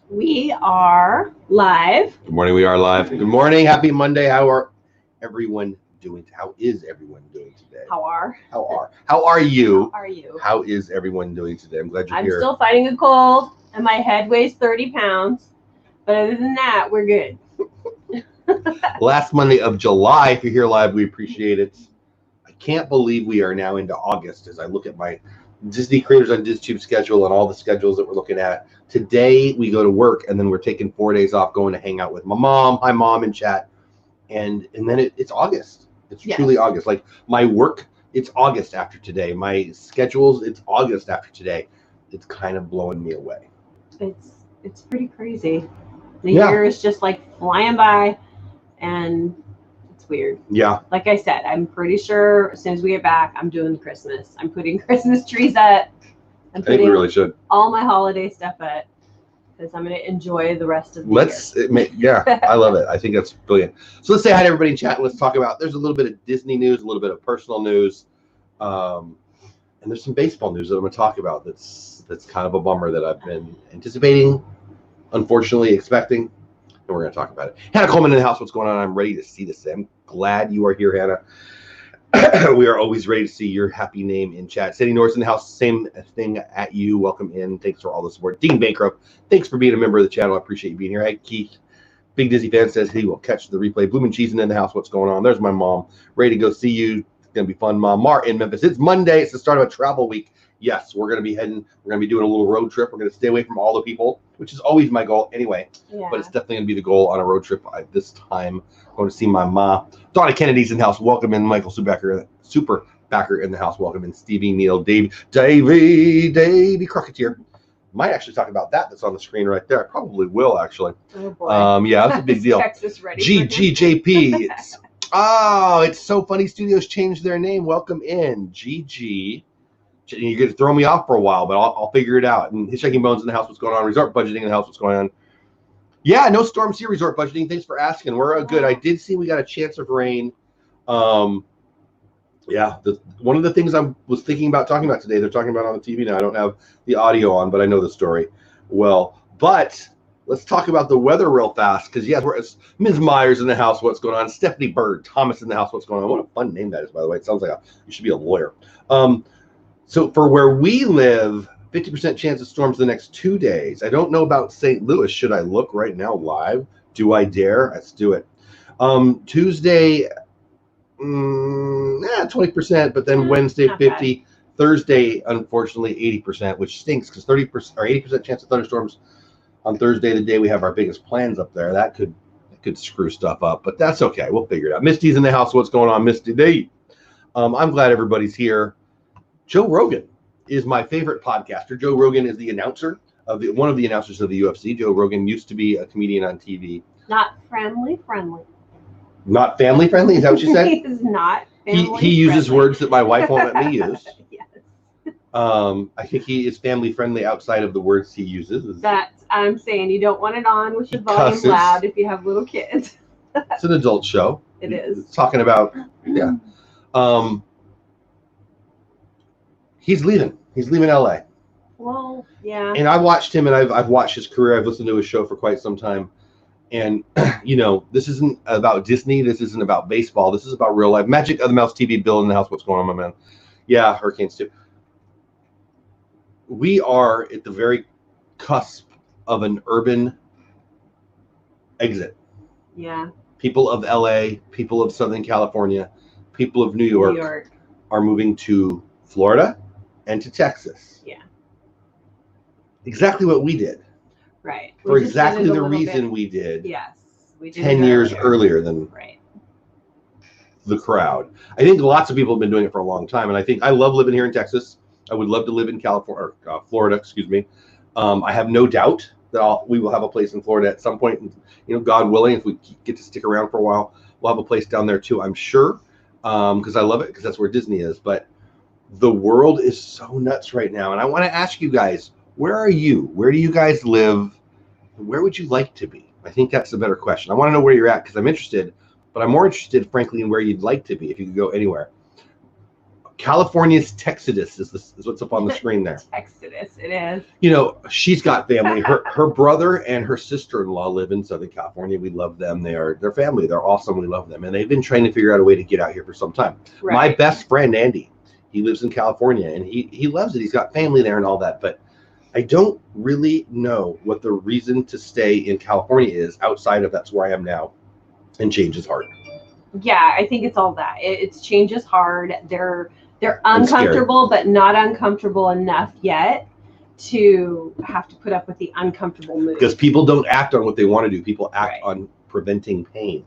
We are live. Good morning. We are live. Good morning. Happy Monday. How is everyone doing today? How are you? How are you? How is everyone doing today? I'm glad you're I'm here. still fighting a cold, and my head weighs 30 pounds. But other than that, we're good. Last Monday of July. If you're here live, we appreciate it. I can't believe we are now into August as I look at my Disney Creators on DisTube schedule and all the schedules that we're looking at. Today we go to work and then we're taking 4 days off going to hang out with my mom. Hi, Mom, and chat. And then it's August. It's truly August. Like my work, it's August after today. My schedules, it's August after today. It's kind of blowing me away. It's pretty crazy. The year is just like flying by, and it's weird. Yeah. Like I said, I'm pretty sure as soon as we get back, I'm doing Christmas. I'm putting Christmas trees up. I think we really should. All my holiday stuff up because I'm going to enjoy the rest of the year. I love it. I think that's brilliant. So let's say hi to everybody in chat and let's talk about, there's a little bit of Disney news, a little bit of personal news, and there's some baseball news that I'm going to talk about that's kind of a bummer that I've been anticipating, unfortunately expecting, and we're going to talk about it. Hannah Coleman in the house, what's going on? I'm ready to see this. I'm glad you are here, Hannah. We are always ready to see your happy name in chat. Sandy Norris in the house, same thing at you. Welcome in. Thanks for all the support. Dean Bankrupt, thanks for being a member of the channel. I appreciate you being here. Hey, Keith, Big Disney fan says he will catch the replay. Bloomin' Cheese in the house. What's going on? There's my mom. Ready to go see you. It's going to be fun, Mom. Mar in Memphis. It's Monday. It's the start of a travel week. Yes, we're going to be heading. We're going to be doing a little road trip. We're going to stay away from all the people, which is always my goal anyway. Yeah. But it's definitely going to be the goal on a road trip this time. I'm going to see my mom. Donna Kennedy's in the house. Welcome in. Michael Super Backer in the house. Welcome in. Stevie Neal, Davey Crocketeer. Might actually talk about that. That's on the screen right there. I probably will actually. Oh boy. Yeah, that's a big deal. Texas ready. GGJP. It's so funny. Studios changed their name. Welcome in, GG. You're going to throw me off for a while, but I'll figure it out. And Hitchhiking Bones in the house. What's going on? Resort budgeting in the house. What's going on? Yeah, no storms here. Resort budgeting. Thanks for asking. We're good. I did see we got a chance of rain. Yeah, one of the things I was thinking about talking about today, they're talking about on the TV now. I don't have the audio on, but I know the story well. But let's talk about the weather real fast because, yes, Ms. Myers in the house. What's going on? Stephanie Bird, Thomas in the house. What's going on? What a fun name that is, by the way. It sounds like you should be a lawyer. So for where we live, 50% chance of storms the next 2 days. I don't know about St. Louis. Should I look right now live? Do I dare? Let's do it. Tuesday, 20%, but then Wednesday 50%. Thursday, unfortunately, 80%, which stinks because 30% or 80% chance of thunderstorms on Thursday, the day we have our biggest plans up there. That could screw stuff up, but that's okay. We'll figure it out. Misty's in the house. What's going on, Misty? I'm glad everybody's here. Joe Rogan is my favorite podcaster. Joe Rogan is the announcer one of the announcers of the UFC. Joe Rogan used to be a comedian on TV. Not friendly. Not family friendly? Is that what you said? He's not family He uses words that my wife won't let me use. Yes. I think he is family friendly outside of the words he uses. I'm saying you don't want it on with the volume loud if you have little kids. It's an adult show. It is. It's talking about, yeah. He's leaving. He's leaving LA. Well, yeah. And I watched him, and I've watched his career. I've listened to his show for quite some time. And, this isn't about Disney. This isn't about baseball. This is about real life. Magic of the Mouse TV, Bill in the house. What's going on, my man? Yeah, hurricanes too. We are at the very cusp of an urban exit. Yeah. People of LA, people of Southern California, people of New York are moving to Florida and to Texas. Yeah. Exactly what we did. Right. For exactly the reason we did. Yes. We did 10 years earlier than the crowd. I think lots of people have been doing it for a long time. And I think I love living here in Texas. I would love to live in California, or Florida, excuse me. I have no doubt that we will have a place in Florida at some point. God willing, if we get to stick around for a while, we'll have a place down there too, I'm sure. Because I love it, because that's where Disney is. But the world is so nuts right now. And I want to ask you guys, where are you? Where do you guys live? Where would you like to be? I think that's the better question. I want to know where you're at because I'm interested, but I'm more interested, frankly, in where you'd like to be if you could go anywhere. California's Texodus is what's up on the screen there. Texodus, it is. You know, she's got family. Her brother and her sister-in-law live in Southern California. We love them. They're family. They're awesome. We love them. And they've been trying to figure out a way to get out here for some time. Right. My best friend, Andy, he lives in California, and he loves it. He's got family there and all that. But I don't really know what the reason to stay in California is outside of that's where I am now, and change is hard. Yeah, I think it's all that. It's change is hard. They're uncomfortable, but not uncomfortable enough yet to have to put up with the uncomfortable mood. Because people don't act on what they want to do. People act on preventing pain.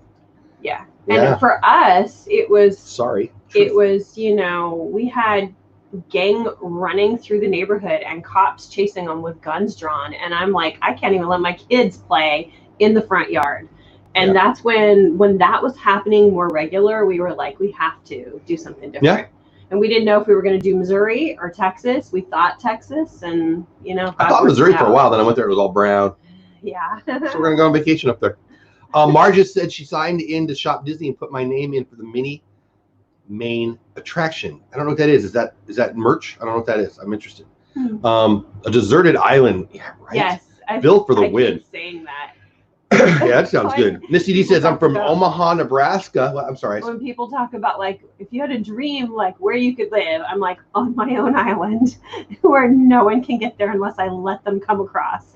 Yeah. And for us, it was, you know, we had gang running through the neighborhood and cops chasing them with guns drawn. And I'm like, I can't even let my kids play in the front yard. And that's when that was happening more regular, we were like, we have to do something different. Yeah. And we didn't know if we were going to do Missouri or Texas. We thought Texas, and you know. I thought Missouri for a while. Then I went there; it was all brown. Yeah. So we're going to go on vacation up there. Marge just said she signed in to Shop Disney and put my name in for the mini main attraction. I don't know what that is. Is that merch? I don't know what that is. I'm interested. A deserted island. Yeah, right. Yes. Built for the win. Keep saying that. Yeah, that sounds good. Missy D says, I'm from Omaha, Nebraska. Well, I'm sorry. When people talk about, like, if you had a dream, like, where you could live, I'm like, on my own island where no one can get there unless I let them come across.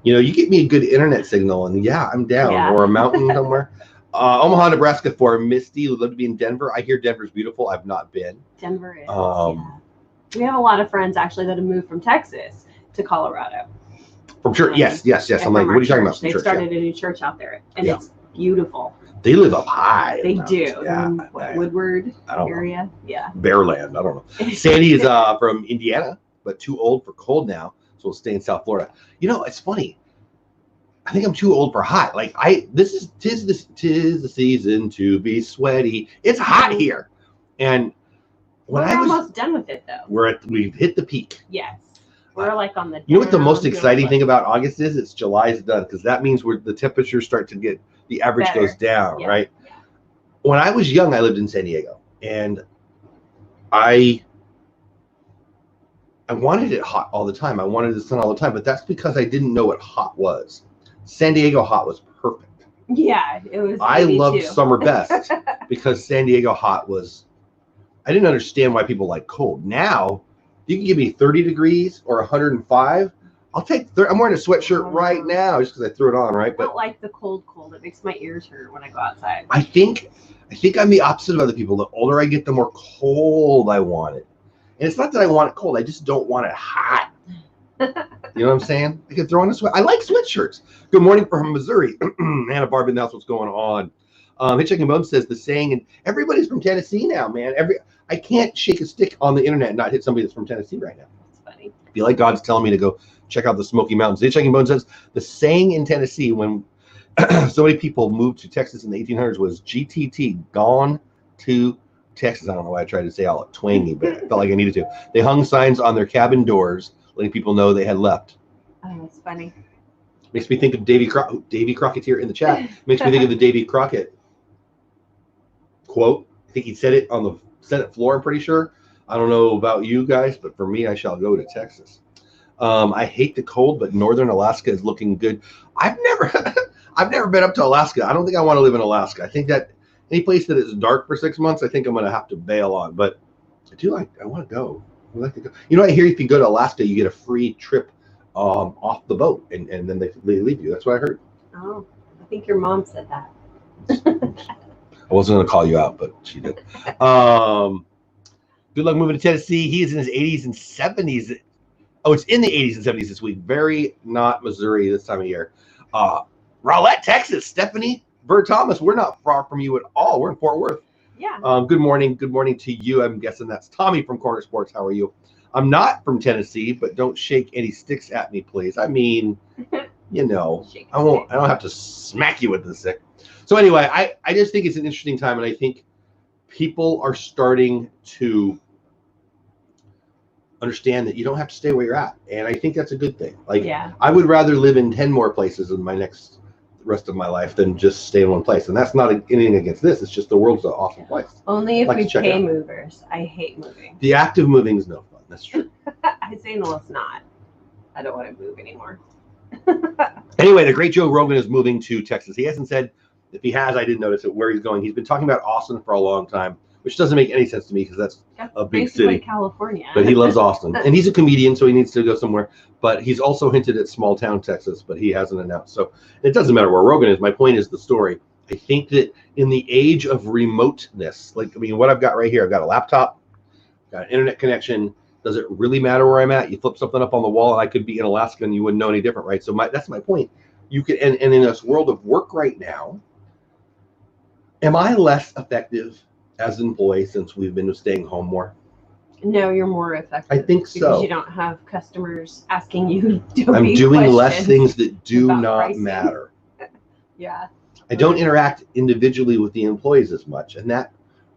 You know, you get me a good internet signal, and I'm down. Yeah. Or a mountain somewhere. Omaha, Nebraska for Misty. Would love to be in Denver. I hear Denver's beautiful. I've not been. Denver is, We have a lot of friends, actually, that have moved from Texas to Colorado. From church, yes. I'm like, what are you talking about? They started a new church out there, and it's beautiful. They live up high. They do. Yeah. Woodward area. Yeah. Bearland. I don't know. Sandy is from Indiana, but too old for cold now, so we'll stay in South Florida. You know, it's funny. I think I'm too old for hot. Like tis the season to be sweaty. It's hot here, and we're almost done with it though. We've hit the peak. Yes. We're like on the. You know what the most exciting thing about August is? It's July's done, because that means the temperatures start to get, the average goes down, right? Yeah. When I was young, I lived in San Diego, and I wanted it hot all the time. I wanted the sun all the time, but that's because I didn't know what hot was. San Diego hot was perfect. Yeah, it was. I loved summer best because San Diego hot was. I didn't understand why people like cold. Now. You can give me 30 degrees or 105. I'll take. I'm wearing a sweatshirt right now just because I threw it on, right? But I don't like the cold. It makes my ears hurt when I go outside. I think I'm the opposite of other people. The older I get, the more cold I want it. And it's not that I want it cold. I just don't want it hot. You know what I'm saying? I can throw on a sweat. I like sweatshirts. Good morning from Missouri. Anna Barbie, that's what's going on. Hitchhiking Bone says the saying, and everybody's from Tennessee now, man. I can't shake a stick on the internet and not hit somebody that's from Tennessee right now. That's funny. I feel like God's telling me to go check out the Smoky Mountains. Hitchhiking Bone says the saying in Tennessee when so many people moved to Texas in the 1800s was GTT, gone to Texas. I don't know why I tried to say all twangy, but I felt like I needed to. They hung signs on their cabin doors letting people know they had left. Oh, that's funny. Makes me think of Davy Crockett here in the chat. Makes me think of the Davy Crockett quote. I think he said it on the Senate floor, I'm pretty sure. I don't know about you guys, but for me, I shall go to Texas. I hate the cold, but northern Alaska is looking good. I've never been up to Alaska. I don't think I want to live in Alaska. I think that any place that is dark for 6 months, I think I'm going to have to bail on. But I want to go. I like to go. You know, I hear if you go to Alaska, you get a free trip off the boat, and then they leave you. That's what I heard. Oh, I think your mom said that. I wasn't going to call you out, but she did. Good luck moving to Tennessee. He is in his 80s and 70s. Oh, it's in the 80s and 70s this week. Very not Missouri this time of year. Rowlett, Texas. Stephanie Bird Thomas. We're not far from you at all. We're in Fort Worth. Yeah. Good morning. Good morning to you. I'm guessing that's Tommy from Corner Sports. How are you? I'm not from Tennessee, but don't shake any sticks at me, please. I mean, you know, I don't have to smack you with the stick. So anyway, I just think it's an interesting time, and I think people are starting to understand that you don't have to stay where you're at, and I think that's a good thing. Like, I would rather live in 10 more places in my next rest of my life than just stay in one place. And that's not anything against this. It's just the world's an awesome place. Only if we pay movers. I hate moving. The act of moving is no fun. That's true. I say no, it's not. I don't want to move anymore. Anyway, the great Joe Rogan is moving to Texas. He hasn't said, if he has, I didn't notice it, where he's going. He's been talking about Austin for a long time, which doesn't make any sense to me because that's a big city. California. But he loves Austin. And he's a comedian, so he needs to go somewhere. But he's also hinted at small town Texas, but he hasn't announced. So it doesn't matter where Rogan is. My point is the story. I think that in the age of remoteness, like, I mean, what I've got right here, I've got a laptop, got an internet connection. Does it really matter where I'm at? You flip something up on the wall and I could be in Alaska and you wouldn't know any different, right? So that's my point. You can, and in this world of work right now, am I less effective as an employee since we've been staying home more? No, you're more effective. I think so. Because you don't have customers asking you I'm doing less things that do not pricing. Matter. Yeah. I don't interact individually with the employees as much, and that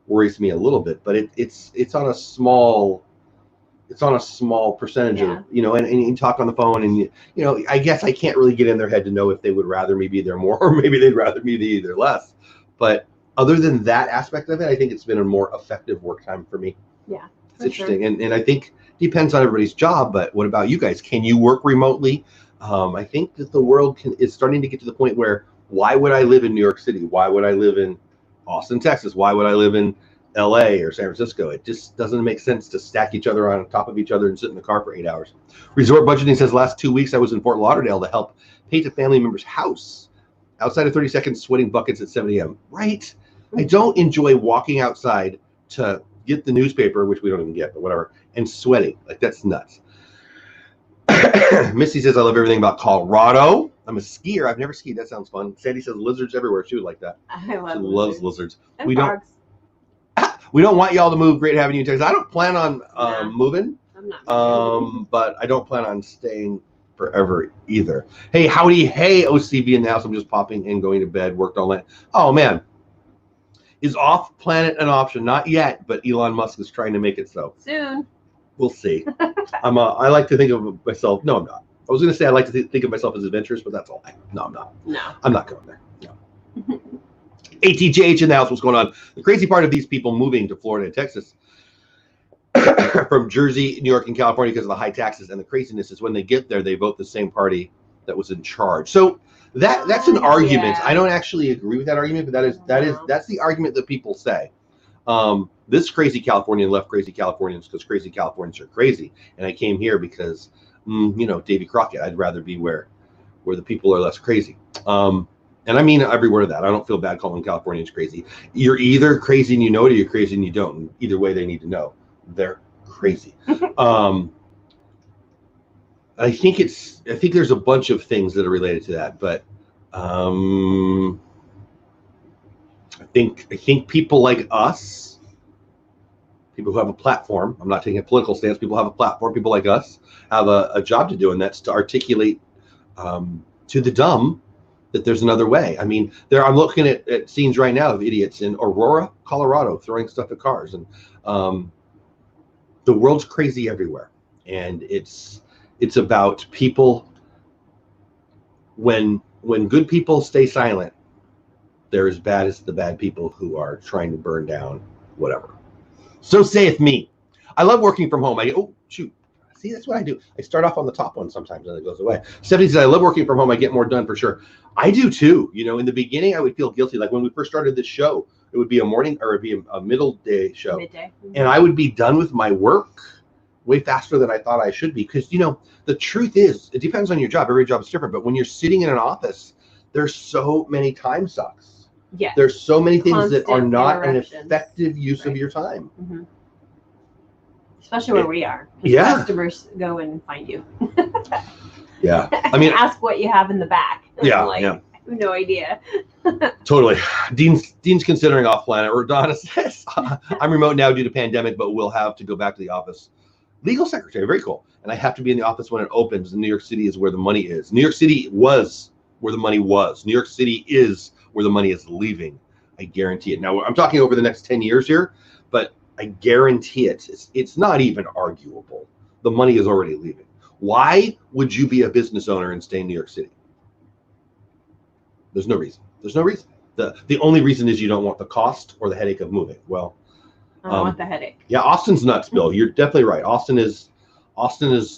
worries me a little bit. But it's on a small percentage of, you know, and you talk on the phone and you know, I guess I can't really get in their head to know if they would rather me be there more or maybe they'd rather me be there less. But other than that aspect of it, I think it's been a more effective work time for me. Yeah. It's interesting. Sure. And I think it depends on everybody's job, but what about you guys? Can you work remotely? I think that the world is starting to get to the point where, why would I live in New York City? Why would I live in Austin, Texas? Why would I live in LA or San Francisco? It just doesn't make sense to stack each other on top of each other and sit in the car for 8 hours. Resort Budgeting says last 2 weeks I was in Fort Lauderdale to help paint a family member's house. Outside of 30 seconds, sweating buckets at 7 a.m. Right? I don't enjoy walking outside to get the newspaper, which we don't even get, but whatever, and sweating. Like, that's nuts. Missy says, I love everything about Colorado. I'm a skier. I've never skied. That sounds fun. Sandy says lizards everywhere. She would like that. I love She loves lizards. And frogs. We don't want y'all to move. Great having you in Texas. I don't plan on moving. I'm not. But I don't plan on staying forever either. Hey, howdy. Hey, OCB announced. I'm just popping in, going to bed, worked all night. Oh, man. Is off planet an option? Not yet, but Elon Musk is trying to make it so. Soon. We'll see. I like to think of myself. No, I'm not. I was going to say I like to think of myself as adventurous, but that's all. No, I'm not. No. I'm not going there. No. ATJH in the house. What's going on? The crazy part of these people moving to Florida and Texas from Jersey, New York, and California because of the high taxes and the craziness is when they get there, they vote the same party that was in charge. So that's an argument. Yeah. I don't actually agree with that argument, but that's the argument that people say. This crazy Californian left crazy Californians because crazy Californians are crazy, and I came here because you know, Davy Crockett. I'd rather be where the people are less crazy. And I mean every word of that. I don't feel bad calling Californians crazy. You're either crazy and you know it, or you're crazy and you don't. And either way, they need to know they're crazy. I think there's a bunch of things that are related to that, but I think people like us, people who have a platform, I'm not taking a political stance, people have a platform, people like us have a job to do, and that's to articulate to the dumb that there's another way. I mean, I'm looking at scenes right now of idiots in Aurora, Colorado, throwing stuff at cars, and the world's crazy everywhere, and it's about people. When good people stay silent, they're as bad as the bad people who are trying to burn down whatever. So saith me. I love working from home. See, that's what I do. I start off on the top one sometimes and it goes away. Stephanie says, I love working from home. I get more done for sure. I do too. You know, in the beginning, I would feel guilty. Like when we first started this show, it would be a morning or it'd be a middle day show. Midday. And I would be done with my work way faster than I thought I should be. Because, you know, the truth is, it depends on your job. Every job is different. But when you're sitting in an office, there's so many time sucks. Yeah. There's so many things that are not an effective use of your time. Mm-hmm. Especially where we are. Yeah. Customers go and find you. Yeah. I mean, ask what you have in the back. Yeah. Like, yeah. I have no idea. Totally. Dean's considering off planet. Or Donna says, I'm remote now due to pandemic, but we'll have to go back to the office. Legal secretary, very cool. And I have to be in the office when it opens. And New York City is where the money is. New York City was where the money was. New York City is where the money is leaving. I guarantee it. Now, I'm talking over the next 10 years here, but I guarantee it. It's not even arguable. The money is already leaving. Why would you be a business owner and stay in New York City? There's no reason. There's no reason. The only reason is you don't want the cost or the headache of moving. Well, I don't want the headache. Yeah, Austin's nuts, Bill. You're definitely right. Austin is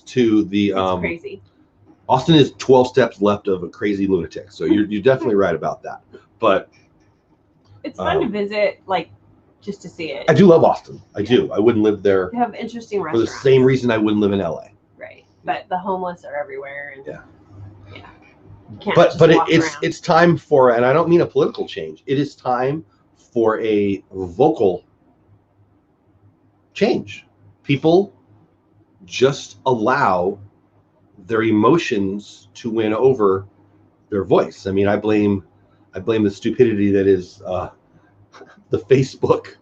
to the It's crazy. Austin is 12 steps left of a crazy lunatic. So you're definitely right about that. But it's fun to visit, like, just to see it. I do love Austin. I do. I wouldn't live there. They have interesting for restaurants. the same reason I wouldn't live in LA. Right. But the homeless are everywhere. And yeah. But it's time for, and I don't mean a political change. It is time for a vocal change. People just allow their emotions to win over their voice. I mean, I blame the stupidity that is the Facebook.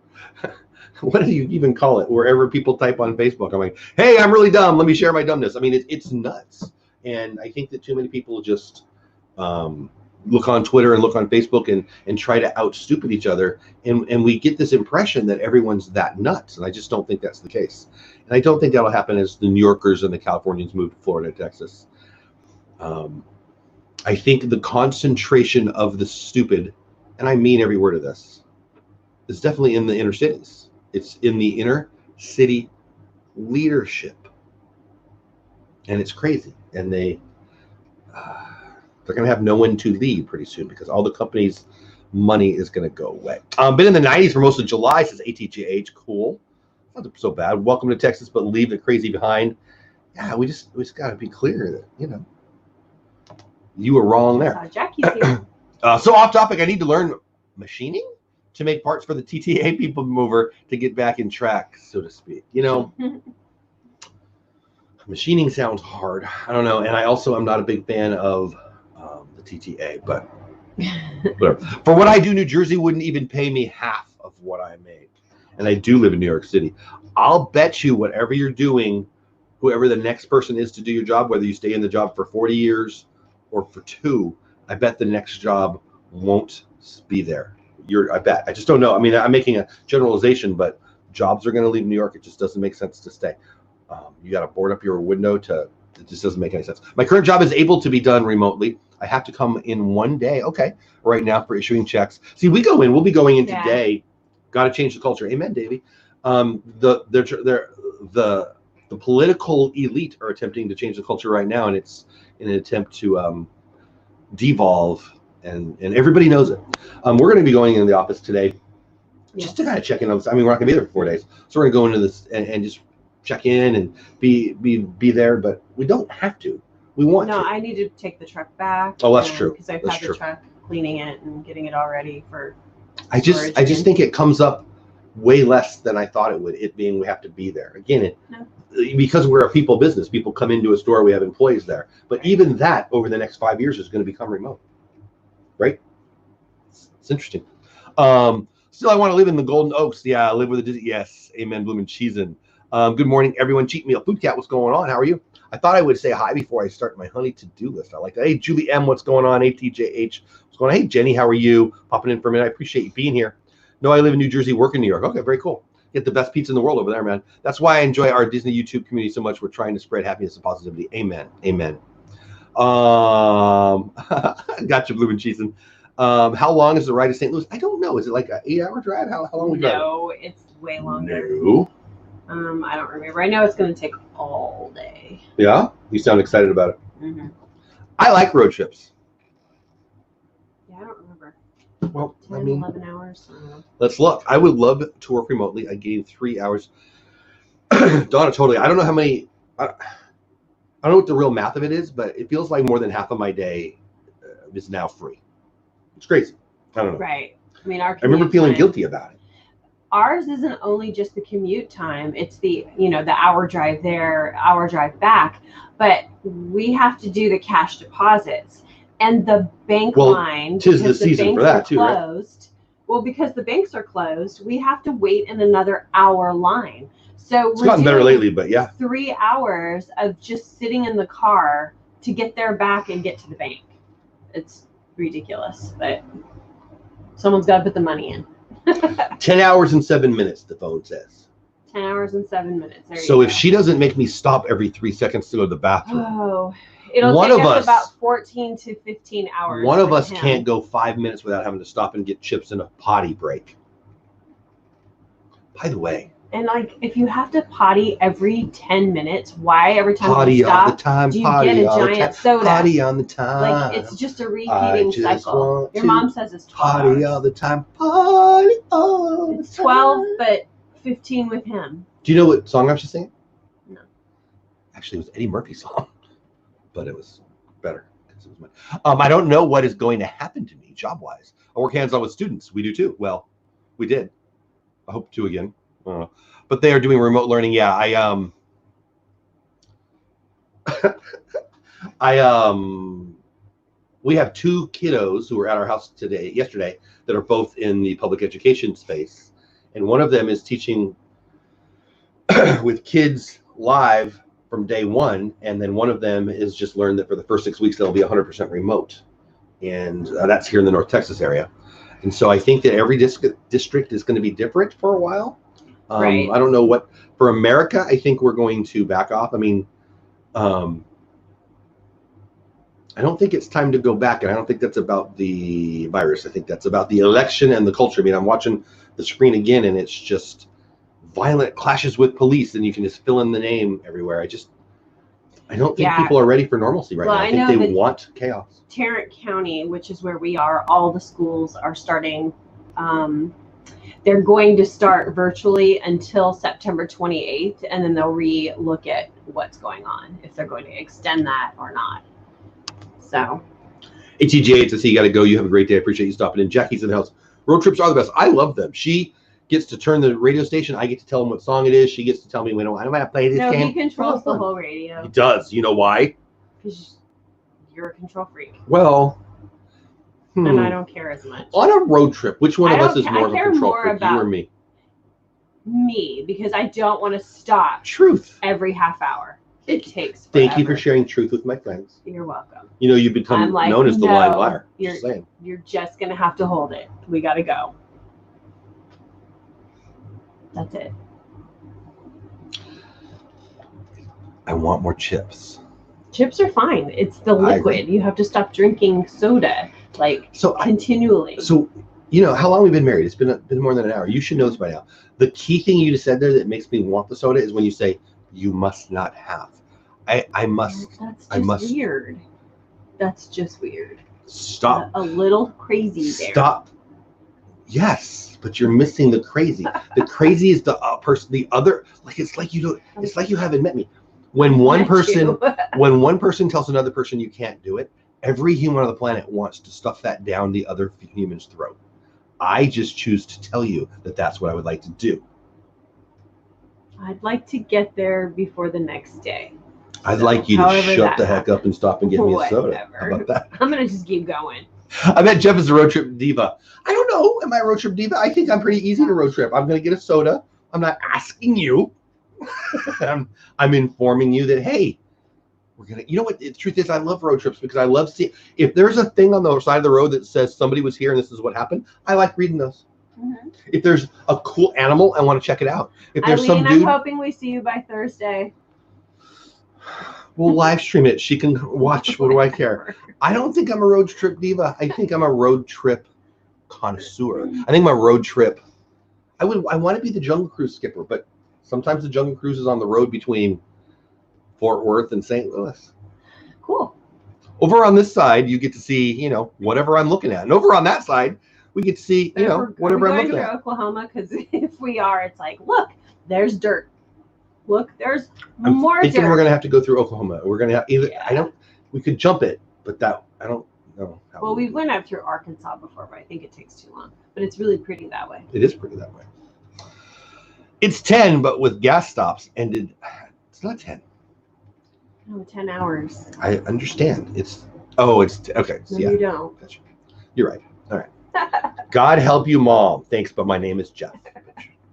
What do you even call it? Wherever people type on Facebook, I'm like, hey, I'm really dumb. Let me share my dumbness. I mean, it's nuts. And I think that too many people just look on Twitter and look on Facebook and try to out stupid each other. And we get this impression that everyone's that nuts. And I just don't think that's the case. And I don't think that'll happen as the New Yorkers and the Californians move to Florida and Texas. I think the concentration of the stupid, and I mean every word of this, is definitely in the inner cities. It's in the inner city leadership. And it's crazy. And they're going to have no one to lead pretty soon because all the companies' money is going to go away. Been in the 90s for most of July, says ATGH. Cool. Not so bad. Welcome to Texas, but leave the crazy behind. Yeah, we just got to be clear that, you know, you were wrong there. Jackie's here. So off topic, I need to learn machining to make parts for the TTA people mover to get back in track, so to speak. You know, machining sounds hard. I don't know. And I also am not a big fan of the TTA, but whatever. For what I do, New Jersey wouldn't even pay me half of what I make. And I do live in New York City. I'll bet you whatever you're doing, whoever the next person is to do your job, whether you stay in the job for 40 years or for 2, I bet the next job won't be there. I bet. I just don't know. I mean, I'm making a generalization, but jobs are going to leave New York. It just doesn't make sense to stay. You got to board up your window it just doesn't make any sense. My current job is able to be done remotely. I have to come in one day. Okay. Right now for issuing checks. See, we'll be going in today. Got to change the culture. Amen, Davey. The political elite are attempting to change the culture right now. And it's in an attempt to devolve. And everybody knows it. We're going to be going in the office today just to kind of check in on this. I mean, we're not going to be there for 4 days. So we're going to go into this and just check in and be there, but we don't have to. We want to. No, I need to take the truck back. Oh, that's true. Because I've had the truck cleaning it and getting it all ready for I just think it comes up way less than I thought it would, it being we have to be there. Again, because we're a people business, people come into a store, we have employees there. But even that over the next 5 years is going to become remote. Right? It's interesting. Still, I want to live in the Golden Oaks. Yeah, I live with a Disney. Yes, amen, blooming cheesin'. Good morning, everyone. Cheat meal. Food Cat, what's going on? How are you? I thought I would say hi before I start my honey to-do list. I like that. Hey, Julie M, what's going on? ATJH, what's going on? Hey, Jenny, how are you? Popping in for a minute. I appreciate you being here. No, I live in New Jersey, work in New York. Okay, very cool. Get the best pizza in the world over there, man. That's why I enjoy our Disney YouTube community so much. We're trying to spread happiness and positivity. Amen. Amen. Gotcha, blooming cheesin'. How long is the ride to St. Louis? I don't know. Is it like an 8-hour drive? How long we drive? No, it's way longer. No. I don't remember. I know it's going to take all day. Yeah? You sound excited about it. Mm-hmm. I like road trips. Yeah, I don't remember. Well, 10, 11 hours. Let's look. I would love to work remotely. I gave 3 hours. Donna, totally. I don't know how many. I don't know what the real math of it is, but it feels like more than half of my day is now free. It's crazy. I don't know. Right. I mean, I remember feeling guilty about it. Ours isn't only just the commute time. It's the hour drive there, hour drive back. But we have to do the cash deposits and the bank line. Tis the season for that too, right? Well, because the banks are closed, we have to wait in another hour line. So it's gotten better lately, but yeah. 3 hours of just sitting in the car to get there back and get to the bank. It's ridiculous, but someone's got to put the money in. 10 hours and 7 minutes, the phone says. 10 hours and 7 minutes. So if she doesn't make me stop every 3 seconds to go to the bathroom. Oh, It'll take us about 14 to 15 hours. One of us can't go 5 minutes without having to stop and get chips in a potty break. By the way. And like, if you have to potty every 10 minutes, why every time potty you stop, all the time, do you get a giant soda? Potty on the time. Like, it's just a repeating cycle. Your mom says it's 12 potty hours. all the time. Potty all the time. It's 12, but 15 with him. Do you know what song I was just singing? No. Actually, it was Eddie Murphy's song, but it was better. It was I don't know what is going to happen to me job-wise. I work hands-on with students. We do too. Well, we did. I hope to again. But they are doing remote learning. Yeah, we have 2 kiddos who were at our house yesterday that are both in the public education space, and one of them is teaching with kids live from day one, and then one of them is just learned that for the first 6 weeks they'll be 100% remote, and that's here in the North Texas area. And so I think that every district is going to be different for a while. Right. I don't know what for America. I think we're going to back off. I mean, I don't think it's time to go back, and I don't think that's about the virus. I think that's about the election and the culture. I mean, I'm watching the screen again, and it's just violent clashes with police, and you can just fill in the name everywhere. I don't think people are ready for normalcy right now. I think they want chaos. Tarrant County, which is where we are, all the schools are starting. They're going to start virtually until September 28th, and then they'll re-look at what's going on, if they're going to extend that or not. So. Hey, TJ, it's a see. You got to go. You have a great day. I appreciate you stopping in. Jackie's in the house. Road trips are the best. I love them. She gets to turn the radio station. I get to tell him what song it is. She gets to tell me when I want to play this game. No, he controls the whole radio. He does. You know why? Because you're a control freak. Well. And I don't care as much. On a road trip, which one of us is more of a control freak, you or me? Me, because I don't want to stop. Truth. Every half hour. It takes forever. Thank you for sharing truth with my friends. You're welcome. You know, you've become known as the lying liar. You're just going to have to hold it. We got to go. That's it. I want more chips. Chips are fine. It's the liquid. You have to stop drinking soda. Continually. So, you know, how long we've been married? It's been more than an hour. You should know this by now. The key thing you just said there that makes me want the soda is when you say, you must not have. I must. That's just weird. That's just weird. Stop. A little crazy there. Stop. Yes, but you're missing the crazy. The crazy is the person, the other, like, it's like you don't, it's like you haven't met me. When one person tells another person you can't do it, every human on the planet wants to stuff that down the other human's throat. I just choose to tell you that that's what I would like to do. I'd like to get there before the next day. I'd like you to shut the heck up and stop and get me a soda. How about that? I'm going to just keep going. I bet Jeff is a road trip diva. I don't know. Am I a road trip diva? I think I'm pretty easy to road trip. I'm going to get a soda. I'm not asking you. I'm informing you that, hey, we're gonna, you know what, the truth is I love road trips because I love seeing, if there's a thing on the side of the road that says somebody was here and this is what happened, I like reading those. Mm-hmm. If there's a cool animal, I want to check it out. If there's some dude, I'm hoping we see you by Thursday. We'll live stream it. She can watch. What do I care? I don't think I'm a road trip diva. I think I'm a road trip connoisseur. I think my road trip, I want to be the Jungle Cruise skipper, but sometimes the Jungle Cruise is on the road between Fort Worth and St. Louis. Cool. Over on this side, you get to see, you know, whatever I'm looking at. And over on that side, we get to see, you know, whatever I'm looking at. Oklahoma, because if we are, it's like, look, there's dirt. Look, there's more dirt. We're going to have to go through Oklahoma. We're going to have either, we could jump it, but I don't know. Well, we went up through Arkansas before, but I think it takes too long. But it's really pretty that way. It is pretty that way. It's 10, but with gas stops ended. It's not 10. No, 10 hours. I understand. It's okay. No, you don't. Gotcha. You're right. All right. God help you, Mom. Thanks, but my name is Jeff.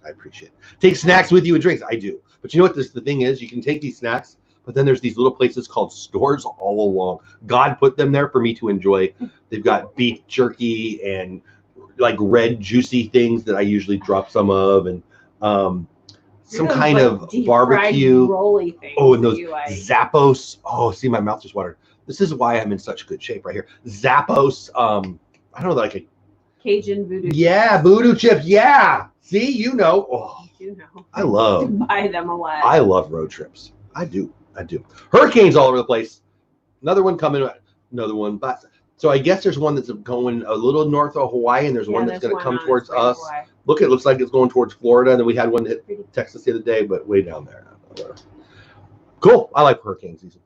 I appreciate it. Take snacks with you and drinks. I do. But you know what the thing is? You can take these snacks, but then there's these little places called stores all along. God put them there for me to enjoy. They've got beef jerky and like red juicy things that I usually drop some of, and some kind of barbecue. Rolly things and those Zappos. Oh, see, my mouth just watered. This is why I'm in such good shape right here. Zappos, I don't know, like a Cajun voodoo. Yeah, chips. Voodoo chips. Yeah. See, you know. Oh, you know. I love. Buy them a lot. I love road trips. I do. Hurricanes all over the place. Another one coming. Another one. But so I guess there's one that's going a little north of Hawaii, and there's one that's going to come towards us. Look, it looks like it's going towards Florida, and then we had one that hit Texas the other day, but way down there. Cool. I like hurricane season.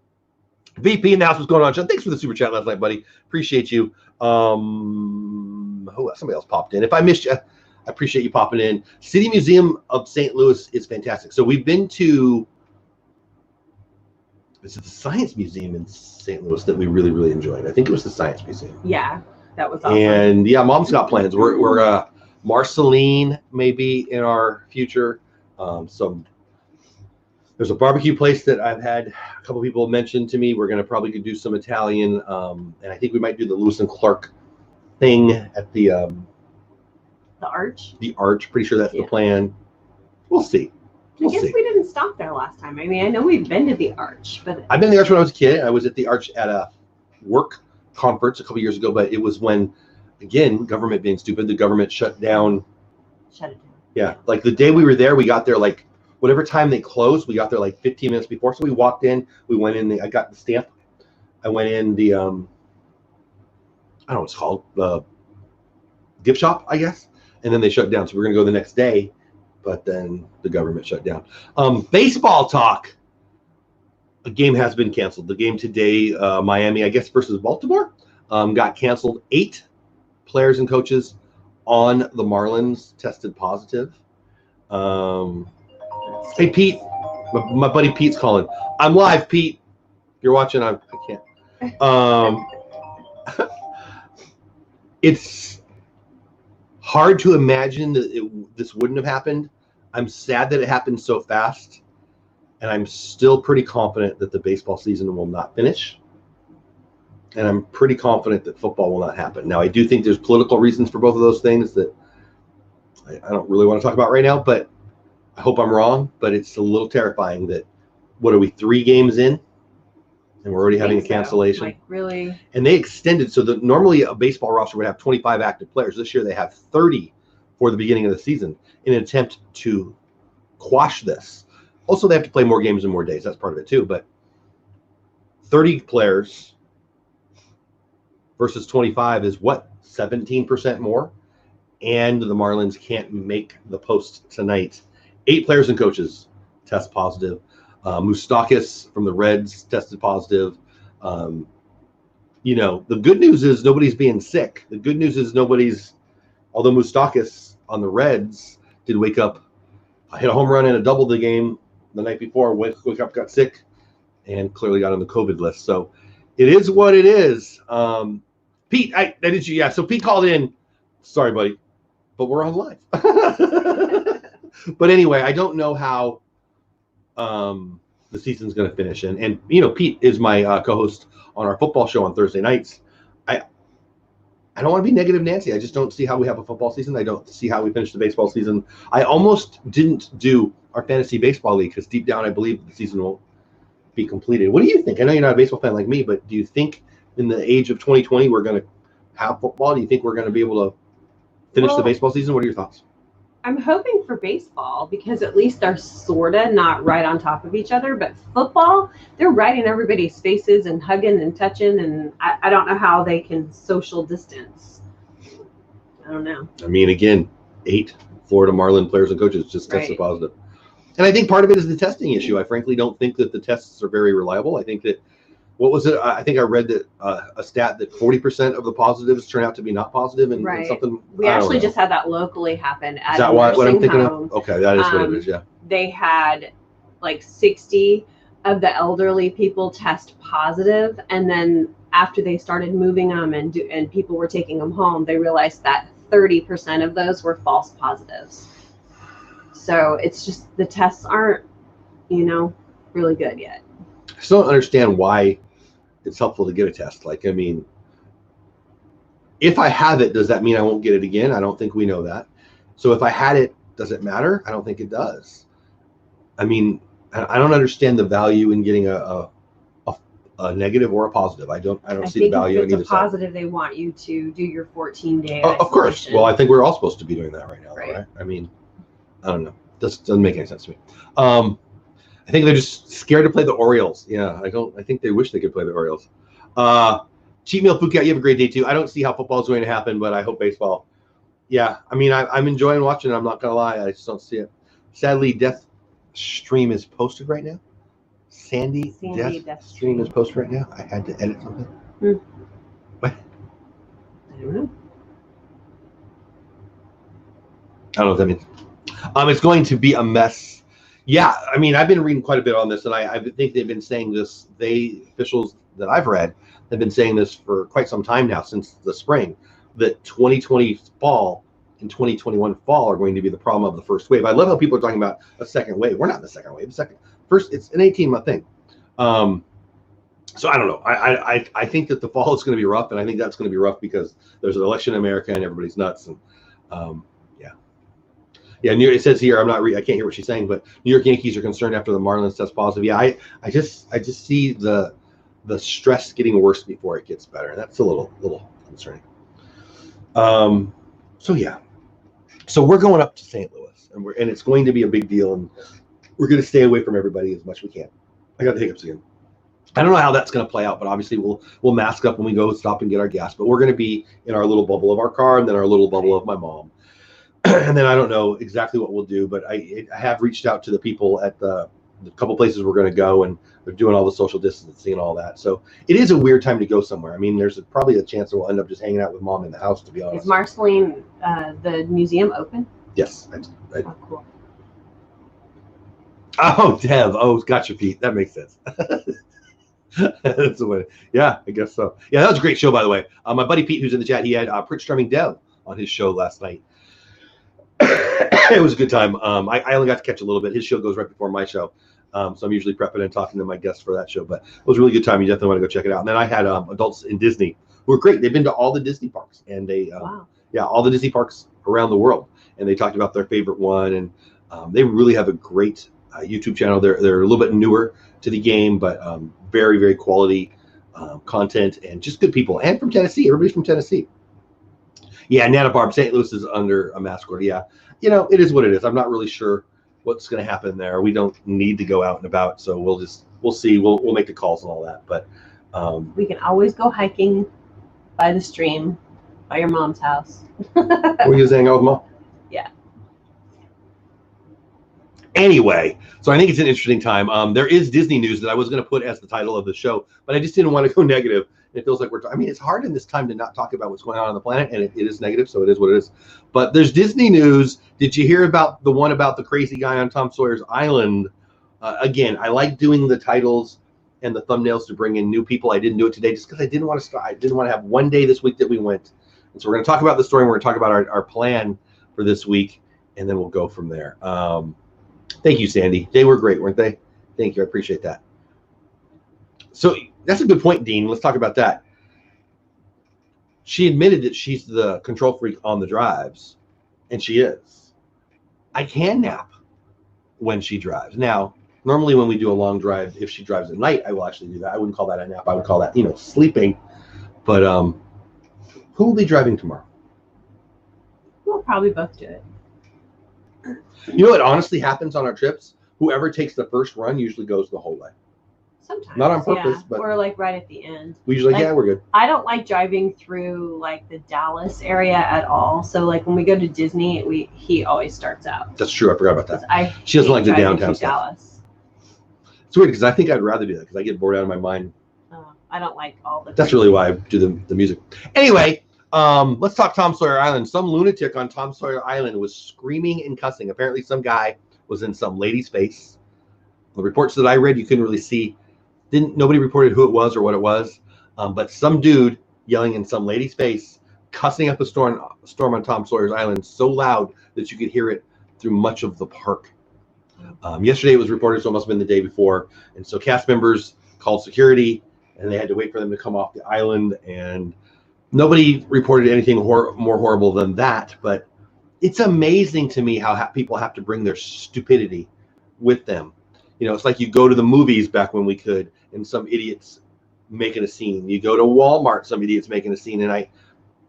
VP and that's what's going on, John. Thanks for the super chat last night, buddy. Appreciate you. Somebody else popped in. If I missed you, I appreciate you popping in. City Museum of St. Louis is fantastic. So we've been to, is it the Science Museum in St. Louis that we really, really enjoyed? I think it was the Science Museum. Yeah, that was awesome. And yeah, Mom's got plans. We're Marceline maybe in our future. There's a barbecue place that I've had a couple people mention to me. We're going to probably do some Italian, and I think we might do the Lewis and Clark thing at the Arch. The Arch. Pretty sure that's the plan. We'll see. I guess we didn't stop there last time. I mean, I know we've been to the Arch, but I've been to the Arch when I was a kid. I was at the Arch at a work conference a couple years ago, but it was when, again, government being stupid, the government shut it down. Yeah, like the day we were there, we got there like whatever time they closed, we got there like 15 minutes before. So we walked in, we went in, I got the stamp. I went in the, I don't know what it's called, the gift shop, I guess. And then they shut down. So we're going to go the next day, but then the government shut down. Baseball talk. A game has been canceled. The game today, Miami, I guess, versus Baltimore, got canceled. 8 players and coaches on the Marlins tested positive. Hey, Pete, my buddy Pete's calling. I'm live, Pete. If you're watching, I can't. It's hard to imagine that this wouldn't have happened. I'm sad that it happened so fast, and I'm still pretty confident that the baseball season will not finish. And I'm pretty confident that football will not happen. Now, I do think there's political reasons for both of those things that I don't really want to talk about right now, but I hope I'm wrong. But it's a little terrifying that, what are we, 3 games in? And we're already having a cancellation. Like, really? And they extended, so that normally a baseball roster would have 25 active players. This year they have 30 for the beginning of the season in an attempt to quash this. Also, they have to play more games and more days. That's part of it too. But 30 players versus 25 is what? 17% more? And the Marlins can't make the post tonight. 8 players and coaches test positive. Moustakis from the Reds tested positive. The good news is nobody's being sick. The good news is although Moustakis on the Reds did wake up, hit a home run and a double the game the night before, wake up, got sick, and clearly got on the COVID list. So it is what it is. Pete, so Pete called in. Sorry, buddy, but we're on live. But anyway, I don't know how the season's going to finish. And Pete is my co-host on our football show on Thursday nights. I don't want to be negative Nancy. I just don't see how we have a football season. I don't see how we finish the baseball season. I almost didn't do our fantasy baseball league because deep down I believe the season will be completed. What do you think? I know you're not a baseball fan like me, but do you think in the age of 2020 we're going to have football? Do you think we're going to be able to finish the baseball season? What are your thoughts? I'm hoping for baseball because at least they're sorta not right on top of each other. But football, they're right in everybody's faces and hugging and touching, and I don't know how they can social distance. I don't know. I mean, again, 8 Florida Marlin players and coaches just tested positive. And I think part of it is the testing issue. I frankly don't think that the tests are very reliable. I think that, what was it? I think I read that a stat that 40% of the positives turn out to be not positive, and something. We actually just had that locally happen at is that what I'm thinking of? Okay, that is what it is. Yeah. They had like 60 of the elderly people test positive, and then after they started moving them and people were taking them home, they realized that 30% of those were false positives. So it's just the tests aren't, really good yet. I still don't understand why it's helpful to get a test. Like, I mean, if I have it, does that mean I won't get it again? I don't think we know that. So if I had it, does it matter? I don't think it does. I mean, I don't understand the value in getting a a negative or a positive. I don't see the value in either side. If it's a positive, they want you to do your 14-day isolation. Of course. Well, I think we're all supposed to be doing that right now, right? I mean, I don't know. This doesn't make any sense to me. I think they're just scared to play the Orioles. Yeah, I think they wish they could play the Orioles. Cheat Meal Phuket, you have a great day too. I don't see how football is going to happen, but I hope baseball. Yeah, I mean, I'm enjoying watching it. I'm not gonna lie, I just don't see it. Sadly, Death Stream is posted right now. Sandy Death Stream is posted right now. I had to edit something. What? I don't know. I don't know what that means. It's going to be a mess. Yeah, I mean, I've been reading quite a bit on this, and I think they've been saying this. Officials that I've read have been saying this for quite some time now, since the spring, that 2020 fall and 2021 fall are going to be the problem of the first wave. I love how people are talking about a second wave. We're not in the second wave. First, it's an 18-month thing. So I don't know. I think that the fall is going to be rough, and I think that's going to be rough because there's an election in America and everybody's nuts. And yeah. It says here, I can't hear what she's saying, but New York Yankees are concerned after the Marlins test positive. Yeah, I just see the stress getting worse before it gets better. That's a little concerning. So yeah. So we're going up to St. Louis, and it's going to be a big deal, and we're going to stay away from everybody as much as we can. I got the hiccups again. I don't know how that's going to play out, but obviously we'll mask up when we go stop and get our gas. But we're going to be in our little bubble of our car, and then our little bubble of my mom. And then I don't know exactly what we'll do, but I have reached out to the people at the couple places we're going to go, and they're doing all the social distancing and all that. So it is a weird time to go somewhere. I mean, there's probably a chance that we'll end up just hanging out with mom in the house, to be honest. Is Marceline, the museum, open? Yes. Oh, cool. Oh, Dev. Oh, gotcha, Pete. That makes sense. That's the way. Yeah, I guess so. Yeah, that was a great show, by the way. My buddy Pete, who's in the chat, he had Prince Charming Dev on his show last night. It was a good time. I only got to catch a little bit. His show goes right before my show. So I'm usually prepping and talking to my guests for that show. But it was a really good time. You definitely want to go check it out. And then I had adults in Disney who were great. They've been to all the Disney parks. And they, all the Disney parks around the world. And they talked about their favorite one. And they really have a great YouTube channel. They're a little bit newer to the game, but very, very quality content and just good people. And from Tennessee. Everybody's from Tennessee. Yeah, Nana Barb, St. Louis is under a mask order. Yeah, it is what it is. I'm not really sure what's going to happen there. We don't need to go out and about, so we'll see. We'll make the calls and all that. But we can always go hiking by the stream, by your mom's house. Were you hang out with Mom? Yeah. Anyway, so I think it's an interesting time. There is Disney news that I was going to put as the title of the show, but I just didn't want to go negative. It feels like it's hard in this time to not talk about what's going on the planet, and it is negative, so it is what it is. But there's Disney news. Did you hear about the one about the crazy guy on Tom Sawyer's Island? Again, I like doing the titles and the thumbnails to bring in new people. I didn't do it today just because I didn't want to start. I didn't want to have one day this week that we went. And so we're going to talk about the story, and we're going to talk about our plan for this week, and then we'll go from there. Thank you, Sandy. They were great, weren't they? Thank you. I appreciate that. So that's a good point, Dean. Let's talk about that. She admitted that she's the control freak on the drives, and she is. I can nap when she drives. Now, normally when we do a long drive, if she drives at night, I will actually do that. I wouldn't call that a nap. I would call that, sleeping. But who will be driving tomorrow? We'll probably both do it. You know what honestly happens on our trips? Whoever takes the first run usually goes the whole way. Sometimes. Not on purpose, but or like right at the end. We usually, we're good. I don't like driving through like the Dallas area at all. So like when we go to Disney, he always starts out. That's true. I forgot about that. She doesn't like the downtown stuff. Dallas. It's weird because I think I'd rather do that because I get bored out of my mind. I don't like all the. That's really why I do the music. Anyway, let's talk Tom Sawyer Island. Some lunatic on Tom Sawyer Island was screaming and cussing. Apparently, some guy was in some lady's face. The reports that I read, you couldn't really see. Nobody reported who it was or what it was, but some dude yelling in some lady's face, cussing up a storm on Tom Sawyer's Island so loud that you could hear it through much of the park. Yesterday it was reported, so it must have been the day before, and so cast members called security, and they had to wait for them to come off the island, and nobody reported anything more horrible than that. But it's amazing to me how people have to bring their stupidity with them. It's like you go to the movies back when we could, and some idiots making a scene. You go to Walmart, some idiot's making a scene, and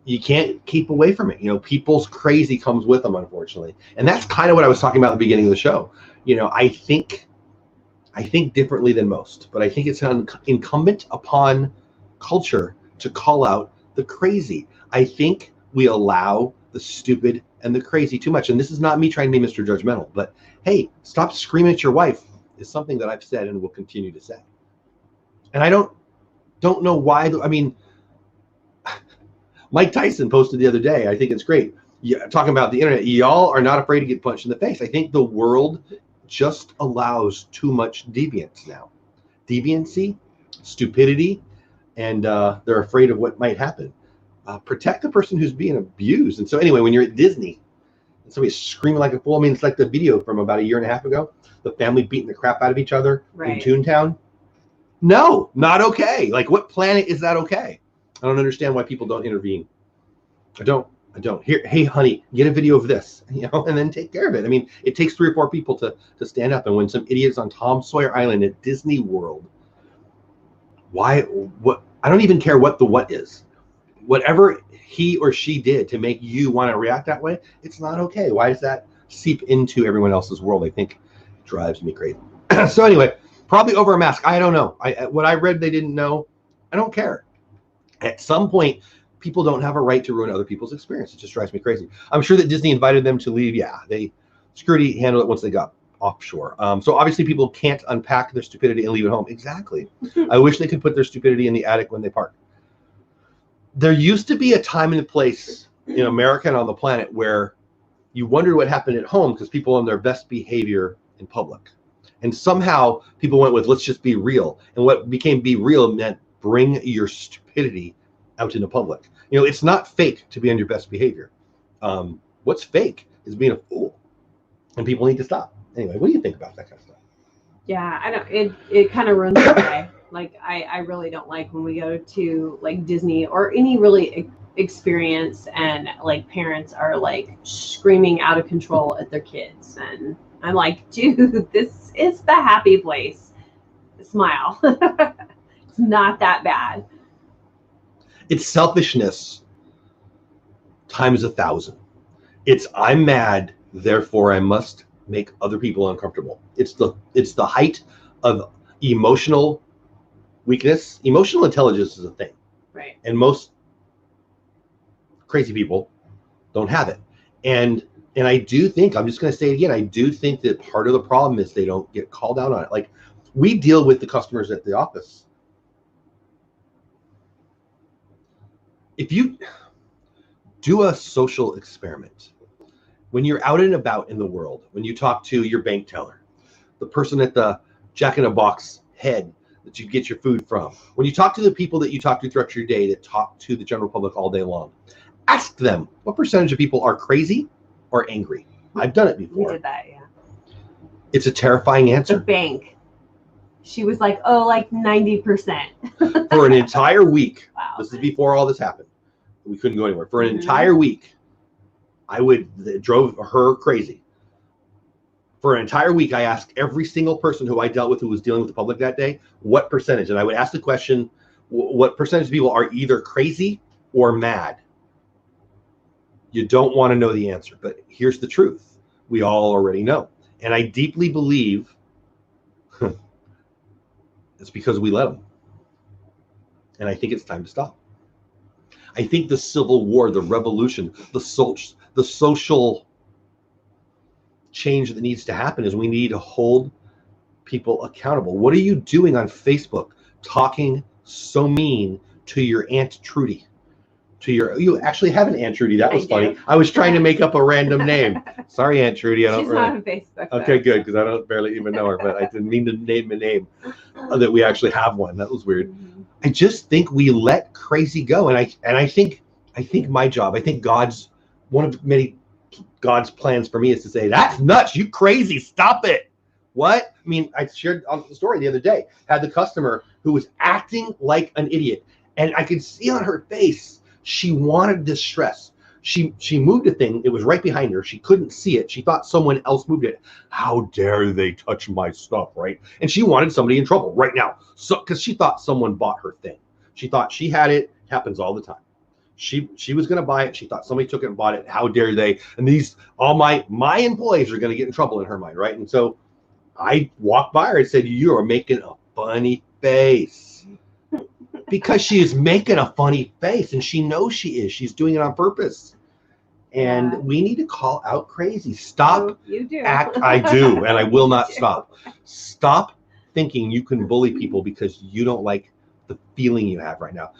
you can't keep away from it. People's crazy comes with them, unfortunately. And that's kind of what I was talking about at the beginning of the show. I think differently than most, but I think it's incumbent upon culture to call out the crazy. I think we allow the stupid and the crazy too much. And this is not me trying to be Mr. Judgmental, but hey, stop screaming at your wife is something that I've said and will continue to say. And I don't know why. Mike Tyson posted the other day, I think it's great, talking about the internet. Y'all are not afraid to get punched in the face. I think the world just allows too much deviance now. Deviancy, stupidity, and they're afraid of what might happen. Protect the person who's being abused. And so anyway, when you're at Disney and somebody's screaming like a fool, it's like the video from about 1.5 years ago, the family beating the crap out of each other in Toontown. No, not okay. Like, what planet is that okay? I don't understand why people don't intervene. I don't. Here, hey, honey, get a video of this, and then take care of it. It takes 3 or 4 people to stand up. And when some idiots on Tom Sawyer Island at Disney World, what? I don't even care what the what is. Whatever he or she did to make you want to react that way, it's not okay. Why does that seep into everyone else's world? I think it drives me crazy. So anyway, probably over a mask. I don't know. What I read they didn't know. I don't care. At some point, people don't have a right to ruin other people's experience. It just drives me crazy. I'm sure that Disney invited them to leave. Yeah, security handled it once they got offshore. So obviously people can't unpack their stupidity and leave it home. Exactly. I wish they could put their stupidity in the attic when they park. There used to be a time and a place in America and on the planet where you wondered what happened at home because people on their best behavior in public. And somehow people went with, let's just be real. And what became be real meant bring your stupidity out into public. It's not fake to be on your best behavior. What's fake is being a fool, and people need to stop. Anyway, what do you think about that kind of stuff? Yeah, I don't. It kind of ruins the day. Like, I really don't like when we go to like Disney or any really experience and like parents are like screaming out of control at their kids, and I'm like, dude, this is the happy place. Smile. It's not that bad. It's selfishness times 1,000. It's I'm mad, therefore I must make other people uncomfortable. It's the height of emotional weakness. Emotional intelligence is a thing, right? And most crazy people don't have it. And I do think, I'm just going to say it again, I do think that part of the problem is they don't get called out on it. Like, we deal with the customers at the office. If you do a social experiment, when you're out and about in the world, when you talk to your bank teller, the person at the Jack in a Box head that you get your food from, when you talk to the people that you talk to throughout your day that talk to the general public all day long, ask them what percentage of people are crazy or angry. I've done it before. We did that, yeah. It's a terrifying answer. The bank. She was like, oh, like 90%. For an entire week. Wow. This is before all this happened. We couldn't go anywhere. For an entire week, it drove her crazy. For an entire week, I asked every single person who I dealt with who was dealing with the public that day, what percentage? And I would ask the question, what percentage of people are either crazy or mad? You don't want to know the answer, but here's the truth. We all already know. And I deeply believe it's because we let them. And I think it's time to stop. I think the Civil War, the revolution, the social change that needs to happen is we need to hold people accountable. What are you doing on Facebook talking so mean to your Aunt Trudy? You actually have an Aunt Trudy. That was funny. I was trying to make up a random name. Sorry, Aunt Trudy. She's not on Facebook. Okay, good, because I don't barely even know her, but I didn't mean to name a name that we actually have one. That was weird. Mm-hmm. I just think we let crazy go, and I think my job, I think one of many God's plans for me is to say, that's nuts, you crazy, stop it. What? I mean, I shared on the story the other day, had the customer who was acting like an idiot, and I could see on her face she wanted distress. She moved a thing. It was right behind her. She couldn't see it. She thought someone else moved it. How dare they touch my stuff, right? And she wanted somebody in trouble right now. So because she thought someone bought her thing. She thought she had it. Happens all the time. She was going to buy it. She thought somebody took it and bought it. How dare they? And all my employees are going to get in trouble in her mind, right? And so I walked by her and said, "You are making a funny face." Because she is making a funny face, and she knows she is. She's doing it on purpose. And we need to call out crazy. Stop. You do. I do, and I will not stop. Stop thinking you can bully people because you don't like the feeling you have right now.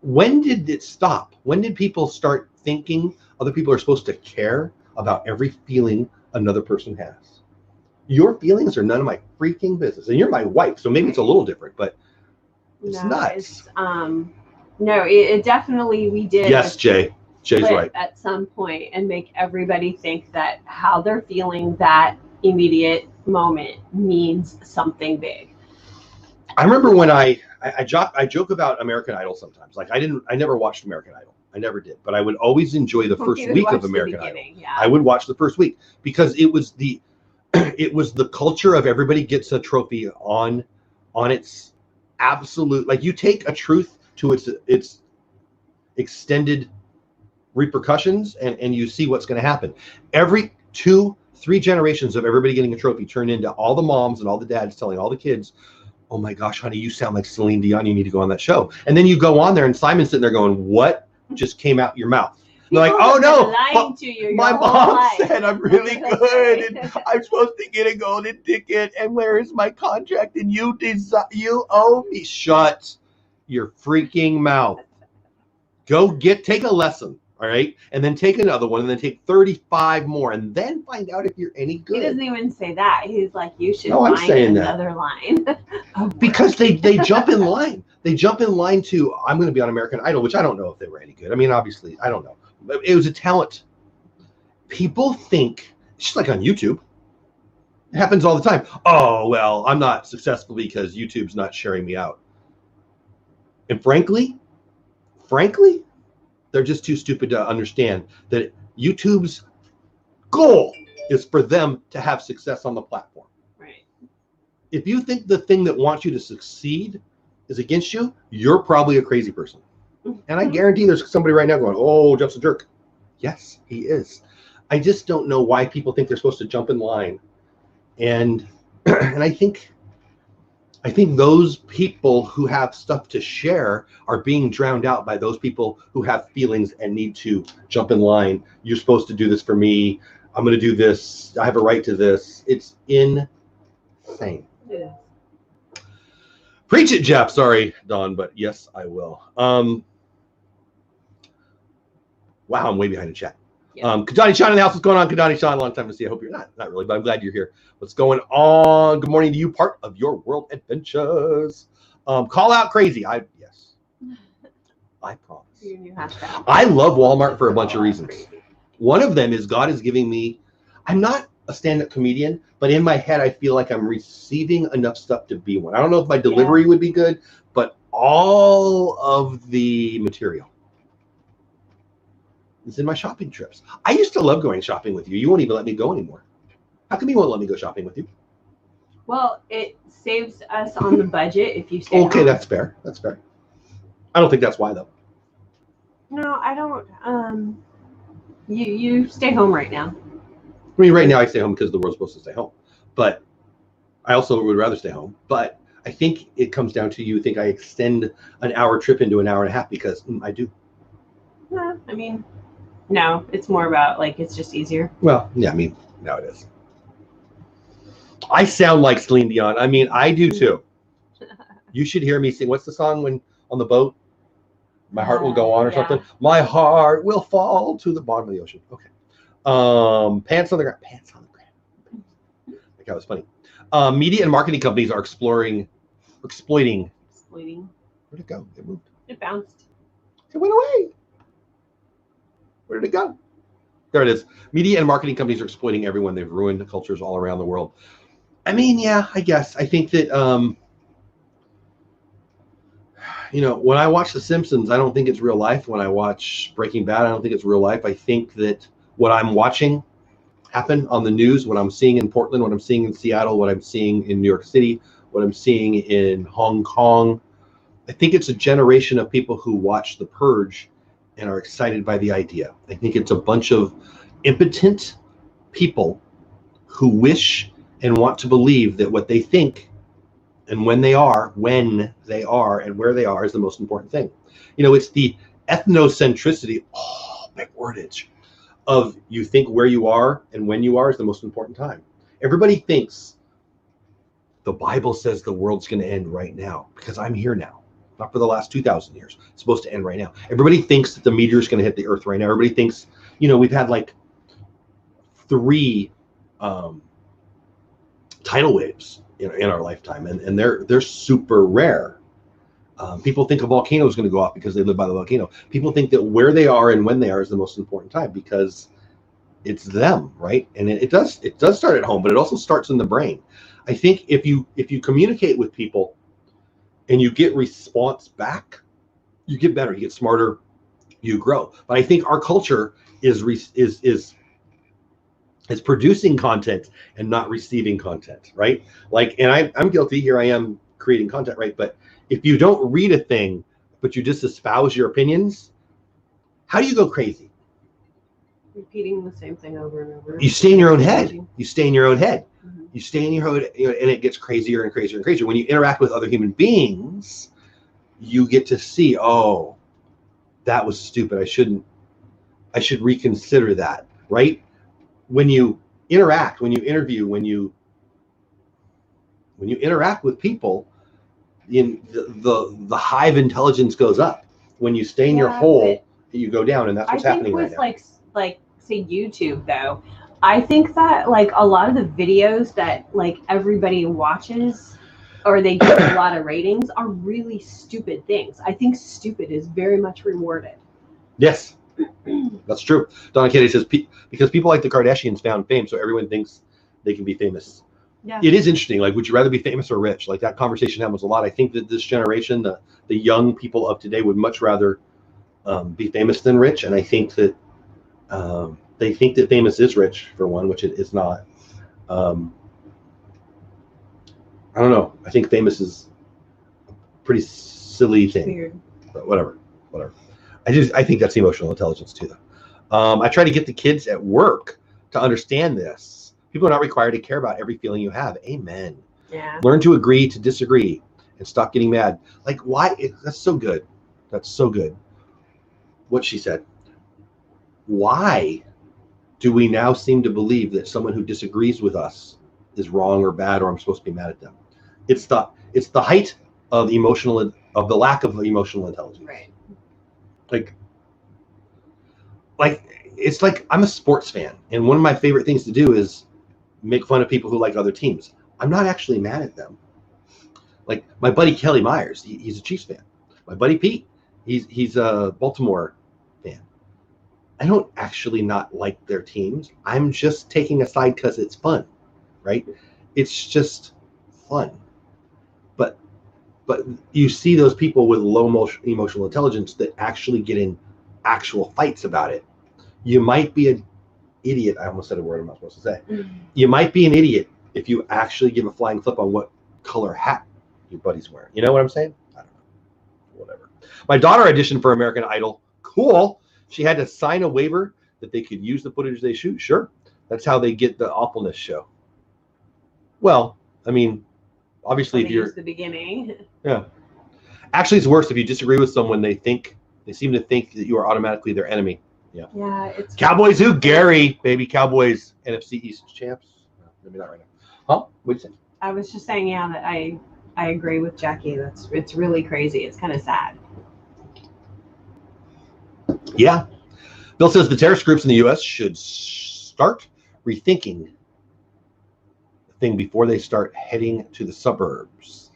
When did it stop? When did people start thinking other people are supposed to care about every feeling another person has? Your feelings are none of my freaking business. And you're my wife, so maybe it's a little different, but it's nuts. It definitely, we did. Yes, Jay's right. At some point, and make everybody think that how they're feeling that immediate moment means something big. I remember when I joke about American Idol sometimes. Like I never watched American Idol. I never did, but I would always enjoy the first week of American Idol. Yeah. I would watch the first week because it was the culture of everybody gets a trophy on its absolute, like you take a truth to its extended repercussions and you see what's going to happen. Every 2-3 generations of everybody getting a trophy turn into all the moms and all the dads telling all the kids, "Oh my gosh, honey, you sound like Celine Dion. You need to go on that show." And then you go on there and Simon's sitting there going, "What just came out your mouth?" They're like, "Oh no, lying to you my mom said I'm really good and I'm supposed to get a golden ticket. And where is my contract? And you owe me." Shut your freaking mouth. Go take a lesson, all right, and then take another one, and then take 35 more, and then find out if you're any good. He doesn't even say that. He's like, "You should find another line." Because they jump in line. They jump in line to, "I'm going to be on American Idol," which I don't know if they were any good. I mean, obviously, I don't know. It was a talent. People think, it's just like on YouTube. It happens all the time. "Oh, well, I'm not successful because YouTube's not sharing me out." And frankly, they're just too stupid to understand that YouTube's goal is for them to have success on the platform. Right. If you think the thing that wants you to succeed is against you, you're probably a crazy person. And I guarantee there's somebody right now going, "Oh, Jeff's a jerk." Yes, he is. I just don't know why people think they're supposed to jump in line. And I think those people who have stuff to share are being drowned out by those people who have feelings and need to jump in line. "You're supposed to do this for me. I'm going to do this. I have a right to this." It's insane. Yeah. Preach it, Jeff. Sorry, Don, but yes, I will. Wow, I'm way behind the chat. Yeah. Kadani Sean in the house. What's going on, Kadani Sean? Long time to see. I hope you're not really, but I'm glad you're here. What's going on? Good morning to you, part of your world adventures. Call out crazy. Yes. I promise. You have to. I love Walmart for a bunch of reasons. One of them is God is giving me, I'm not a stand-up comedian, but in my head, I feel like I'm receiving enough stuff to be one. I don't know if my delivery would be good, but all of the material is in my shopping trips. I used to love going shopping with you. You won't even let me go anymore. How come you won't let me go shopping with you? Well, it saves us on the budget if you stay Okay, home. That's fair. That's fair. I don't think that's why, though. No, I don't. You stay home right now. I mean, right now I stay home because the world's supposed to stay home. But I also would rather stay home. But I think it comes down to you think I extend an hour trip into an hour and a half because I do. No, I mean, no, it's more about like it's just easier. Well, yeah, I mean, now it is. I sound like Celine Dion. I mean, I do too. You should hear me sing. What's the song when on the boat? My heart will go on or something. My heart will fall to the bottom of the ocean. Okay. Pants on the ground. Pants on the ground. That was funny. Media and marketing companies are exploiting. Where'd it go? It moved. It bounced. It went away. Where did it go? There it is. Media and marketing companies are exploiting everyone. They've ruined the cultures all around the world. I mean, yeah, I guess. I think that when I watch The Simpsons, I don't think it's real life. When I watch Breaking Bad, I don't think it's real life. I think that what I'm watching happen on the news, what I'm seeing in Portland, what I'm seeing in Seattle, what I'm seeing in New York City, what I'm seeing in Hong Kong, I think it's a generation of people who watch The Purge and are excited by the idea. I think it's a bunch of impotent people who wish and want to believe that what they think and when they are, and where they are is the most important thing. It's the ethnocentricity, big wordage, of you think where you are and when you are is the most important time. Everybody thinks the Bible says the world's going to end right now because I'm here now. Not for the last 2,000 years. It's supposed to end right now. Everybody thinks that the meteor is going to hit the earth right now. Everybody thinks, we've had like 3 tidal waves in our lifetime, and they're super rare. People think a volcano is going to go off because they live by the volcano. People think that where they are and when they are is the most important time because it's them, right? And it does start at home, but it also starts in the brain. I think if you communicate with people and you get response back, you get better, you get smarter, you grow. But I think our culture is producing content and not receiving content, right? And I'm guilty. Here I am creating content, right? But if you don't read a thing, but you just espouse your opinions, how do you go crazy? Repeating the same thing over and over. You stay in your own head. You stay in your own head. Mm-hmm. You stay in your head, and it gets crazier and crazier and crazier. When you interact with other human beings, you get to see, oh, that was stupid. I should reconsider that, right? When you interact, when you interview, when you interact with people, in the hive intelligence goes up. When you stay in your hole, you go down, and that's what's happening right now. Like say YouTube though, I think that like a lot of the videos that like everybody watches or they get a lot of ratings are really stupid things. I think stupid is very much rewarded. Yes, that's true. Donna Kennedy says because people like the Kardashians found fame, so everyone thinks they can be famous. Yeah. It is interesting. Like, would you rather be famous or rich? Like, that conversation happens a lot. I think that this generation, the young people of today, would much rather be famous than rich. And I think that they think that famous is rich, for one, which it is not. I don't know. I think famous is a pretty silly thing. Weird. But whatever. I think that's emotional intelligence too, though. I try to get the kids at work to understand this. People are not required to care about every feeling you have. Amen. Yeah. Learn to agree to disagree and stop getting mad. Like, why? That's so good. That's so good. What she said. Why do we now seem to believe that someone who disagrees with us is wrong or bad, or I'm supposed to be mad at them? It's the height of the lack of emotional intelligence. Right. Like it's like I'm a sports fan, and one of my favorite things to do is make fun of people who like other teams. I'm not actually mad at them. Like my buddy Kelly Myers, he's a Chiefs fan. My buddy Pete, he's a Baltimore fan. I don't actually not like their teams. I'm just taking a side because it's fun, right? It's just fun. But you see those people with low emotional intelligence that actually get in actual fights about it. You might be an idiot. I almost said a word I'm not supposed to say. Mm-hmm. You might be an idiot if you actually give a flying flip on what color hat your buddy's wearing. You know what I'm saying? I don't know. Whatever. My daughter auditioned for American Idol. Cool. She had to sign a waiver that they could use the footage they shoot. Sure. That's how they get the awfulness show. Well, I mean, obviously, if you're the beginning. Yeah. Actually, it's worse if you disagree with someone. They seem to think that you are automatically their enemy. Yeah. Yeah. It's Cowboys who? Gary, baby. Cowboys NFC East champs. No, maybe not right now. Huh? What'd you say? I was just saying, yeah, that I agree with Jackie. It's really crazy. It's kind of sad. Yeah. Bill says the terrorist groups in the U.S. should start rethinking the thing before they start heading to the suburbs.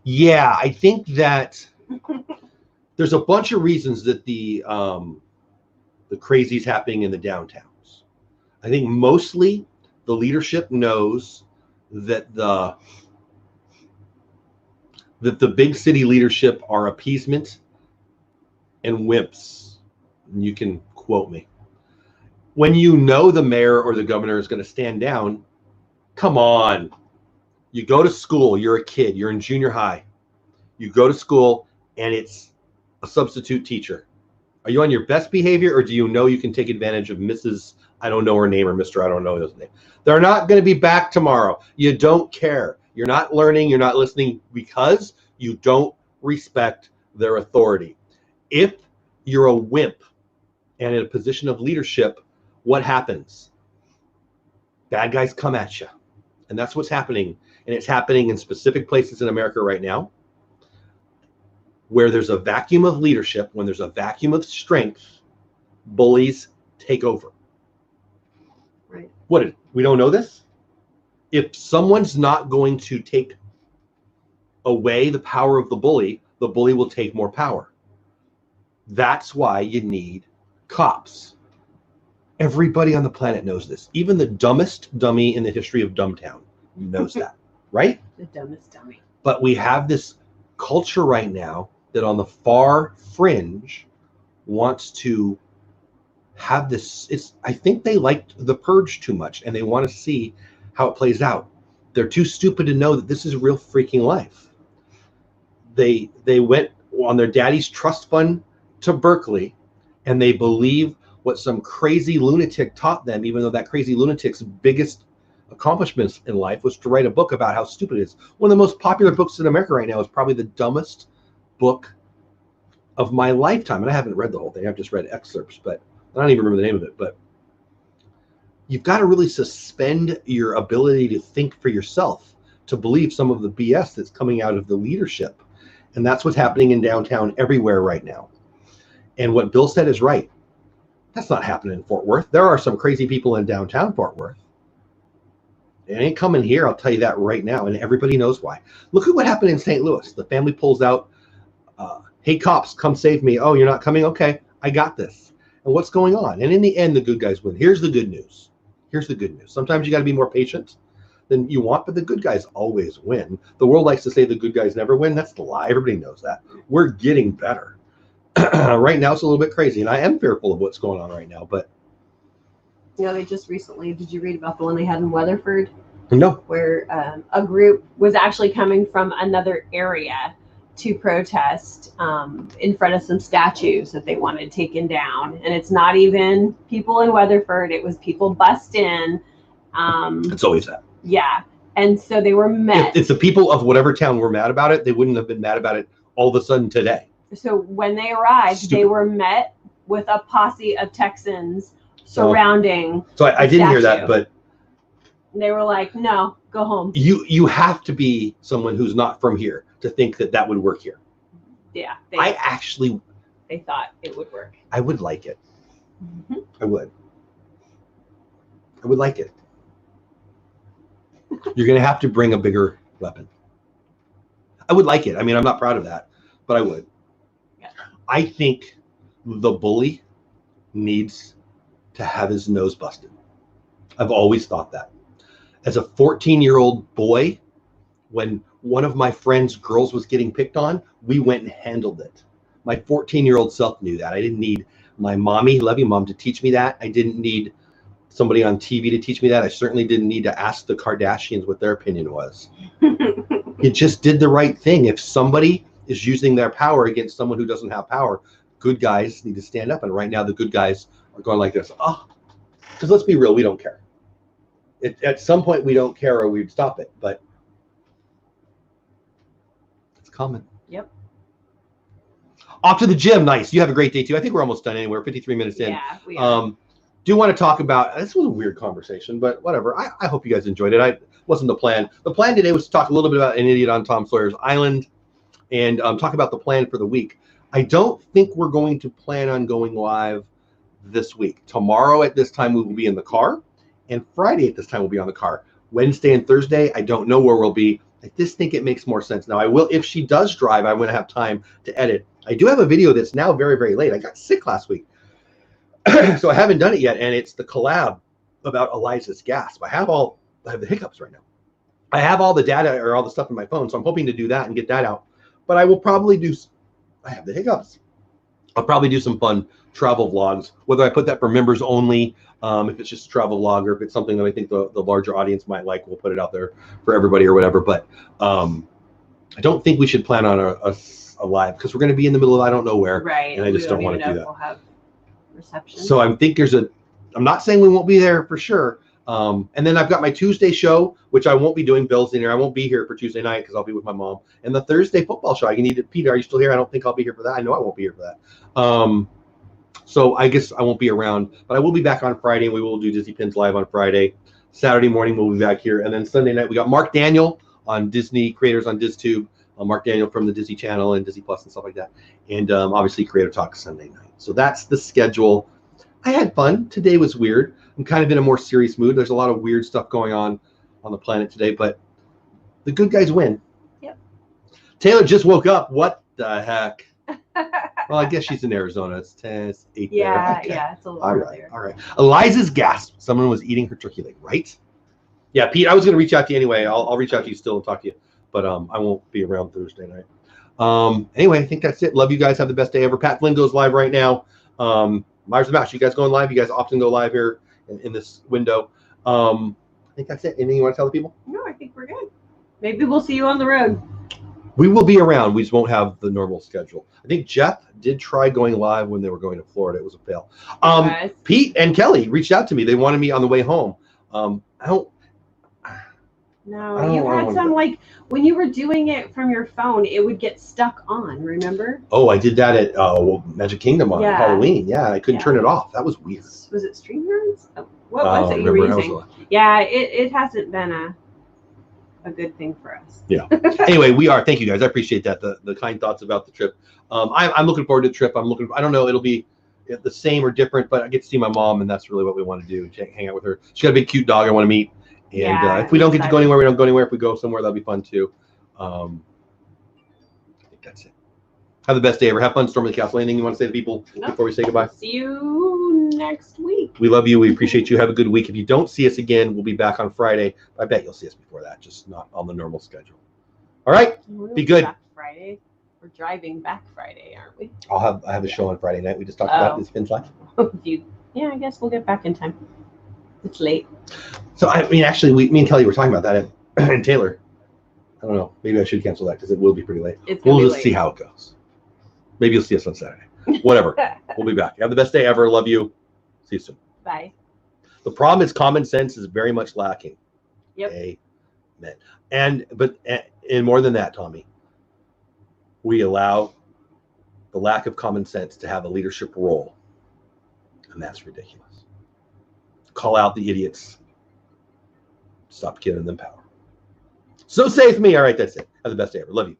Yeah, I think that there's a bunch of reasons that the crazy's happening in the downtowns. I think mostly the leadership knows that that the big city leadership are appeasement and wimps. And you can quote me. When you know the mayor or the governor is going to stand down, come on. You go to school, you're a kid, you're in junior high. You go to school and it's a substitute teacher. Are you on your best behavior, or do you know you can take advantage of Mrs. I don't know her name or Mr. I don't know his name? They're not going to be back tomorrow. You don't care. You're not learning. You're not listening because you don't respect their authority. If you're a wimp and in a position of leadership, what happens? Bad guys come at you. And that's what's happening. And it's happening in specific places in America right now, where there's a vacuum of leadership, when there's a vacuum of strength, bullies take over. Right. We don't know this? If someone's not going to take away the power of the bully will take more power. That's why you need cops. Everybody on the planet knows this. Even the dumbest dummy in the history of Dumbtown knows that, right? The dumbest dummy. But we have this culture right now that on the far fringe wants to have this. I think they liked The Purge too much and they want to see how it plays out. They're too stupid to know that this is real freaking life. They went on their daddy's trust fund to Berkeley and they believe what some crazy lunatic taught them, even though that crazy lunatic's biggest accomplishments in life was to write a book about how stupid it is. One of the most popular books in America right now is probably the dumbest book of my lifetime. And I haven't read the whole thing. I've just read excerpts, but I don't even remember the name of it. But you've got to really suspend your ability to think for yourself to believe some of the BS that's coming out of the leadership. And that's what's happening in downtown everywhere right now. And what Bill said is right. That's not happening in Fort Worth. There are some crazy people in downtown Fort Worth. It ain't coming here, I'll tell you that right now, and everybody knows why. Look at what happened in St. Louis. The family pulls out, hey, cops, come save me. Oh, you're not coming? Okay, I got this. And what's going on? And in the end, the good guys win. Here's the good news. Here's the good news. Sometimes you got to be more patient than you want, but the good guys always win. The world likes to say the good guys never win. That's the lie. Everybody knows that. We're getting better. Right now, it's a little bit crazy, and I am fearful of what's going on right now, but they just recently, did you read about the one they had in Weatherford? No. Where a group was actually coming from another area to protest in front of some statues that they wanted taken down. And it's not even people in Weatherford. It was people bussed in. It's always that. Yeah. And so they were met. If the people of whatever town were mad about it, they wouldn't have been mad about it all of a sudden today. So when they arrived, they were met with a posse of Texans surrounding. So I didn't hear that, but they were like, no, go home. You have to be someone who's not from here to think that that would work here. Yeah. They thought it would work. I would like it. Mm-hmm. I would like it. You're going to have to bring a bigger weapon. I would like it. I mean, I'm not proud of that, but I would. Yeah. I think the bully needs to have his nose busted. I've always thought that. As a 14-year-old boy, when one of my friend's girls was getting picked on, we went and handled it. My 14-year-old self knew that. I didn't need my mommy, love you, mom, to teach me that. I didn't need somebody on TV to teach me that. I certainly didn't need to ask the Kardashians what their opinion was. It just did the right thing. If somebody is using their power against someone who doesn't have power, good guys need to stand up. And right now, the good guys are going like this. Oh, because let's be real, we don't care. At some point, we don't care or we'd stop it, but it's coming. Yep. Off to the gym. Nice. You have a great day, too. I think we're almost done anyway. We're 53 minutes in. Yeah, we are. Do want to talk about, this was a weird conversation, but whatever. I hope you guys enjoyed it. Wasn't the plan. The plan today was to talk a little bit about An Idiot on Tom Sawyer's Island and talk about the plan for the week. I don't think we're going to plan on going live this week. Tomorrow at this time, we will be in the car. And Friday at this time, we'll be on the car. Wednesday and Thursday, I don't know where we'll be. I just think it makes more sense. Now, I will, if she does drive, I'm going to have time to edit. I do have a video that's now very, very late. I got sick last week. So I haven't done it yet. And it's the collab about Eliza's gasp. I have the hiccups right now. I have all the data or all the stuff in my phone, so I'm hoping to do that and get that out. But I will probably do. I have the hiccups. I'll probably do some fun travel vlogs, whether I put that for members only, if it's just a travel vlog, or if it's something that I think the larger audience might like, we'll put it out there for everybody or whatever. But I don't think we should plan on a live, because we're going to be in the middle of I don't know where, right? And I just don't want to do that. We'll have reception. So I think I'm not saying we won't be there for sure. And then I've got my Tuesday show, which I won't be doing. Bill's in here. I won't be here for Tuesday night because I'll be with my mom. And the Thursday football show. I can eat. Peter, are you still here? I don't think I'll be here for that. I know I won't be here for that. So I guess I won't be around, but I will be back on Friday, and we will do Disney Pins Live on Friday. Saturday morning we'll be back here, and then Sunday night we got Mark Daniel on Disney Creators on DisTube. Mark Daniel from the Disney Channel and Disney Plus and stuff like that, and obviously Creator Talk Sunday night. So that's the schedule. I had fun. Today was weird. I'm kind of in a more serious mood. There's a lot of weird stuff going on the planet today, but the good guys win. Yep. Taylor just woke up. What the heck? Well, I guess she's in Arizona. It's 10, it's 8 yeah, there. Okay. Yeah, it's a little earlier. All right. Eliza's gasped. Someone was eating her turkey leg, right? Yeah, Pete, I was going to reach out to you anyway. I'll reach out to you still and talk to you, but I won't be around Thursday night. Anyway, I think that's it. Love you guys. Have the best day ever. Pat Flynn goes live right now. Myers the Mouse, you guys going live? You guys often go live here in this window. I think that's it. Anything you want to tell the people? No, I think we're good. Maybe we'll see you on the road. We will be around. We just won't have the normal schedule. I think Jeff did try going live when they were going to Florida. It was a fail. Pete and Kelly reached out to me. They wanted me on the way home. You had some, like, when you were doing it from your phone, it would get stuck on, remember? Oh, I did that at Magic Kingdom on Halloween. Yeah, I couldn't turn it off. That was weird. Was it StreamYards? What was it you were using? Yeah, it hasn't been a good thing for us. Yeah. Anyway, thank you guys. I appreciate that. The kind thoughts about the trip. I'm looking forward to the trip. I don't know, it'll be the same or different, but I get to see my mom, and that's really what we want to do. Hang out with her. She's got a big cute dog I want to meet. And if we don't get to go anywhere, we don't go anywhere. If we go somewhere, that'll be fun too. I think that's it. Have the best day ever. Have fun storming the castle. Anything you want to say to people before we say goodbye? See you next week. We love you. We appreciate you. Have a good week. If you don't see us again, we'll be back on Friday. I bet you'll see us before that, just not on the normal schedule. All right? Be good. Friday. We're driving back Friday, aren't we? I have a show on Friday night. We just talked about this Pins Live. Yeah, I guess we'll get back in time. It's late. So, I mean, actually, me and Kelly were talking about that, and Taylor, I don't know, maybe I should cancel that because it will be pretty late. We'll just see how it goes. Maybe you'll see us on Saturday. Whatever. We'll be back. Have the best day ever. Love you. See you soon. Bye. The problem is common sense is very much lacking. Yep. Amen. And more than that, Tommy, we allow the lack of common sense to have a leadership role, and that's ridiculous. Call out the idiots. Stop giving them power. So safe me. All right, that's it. Have the best day ever. Love you.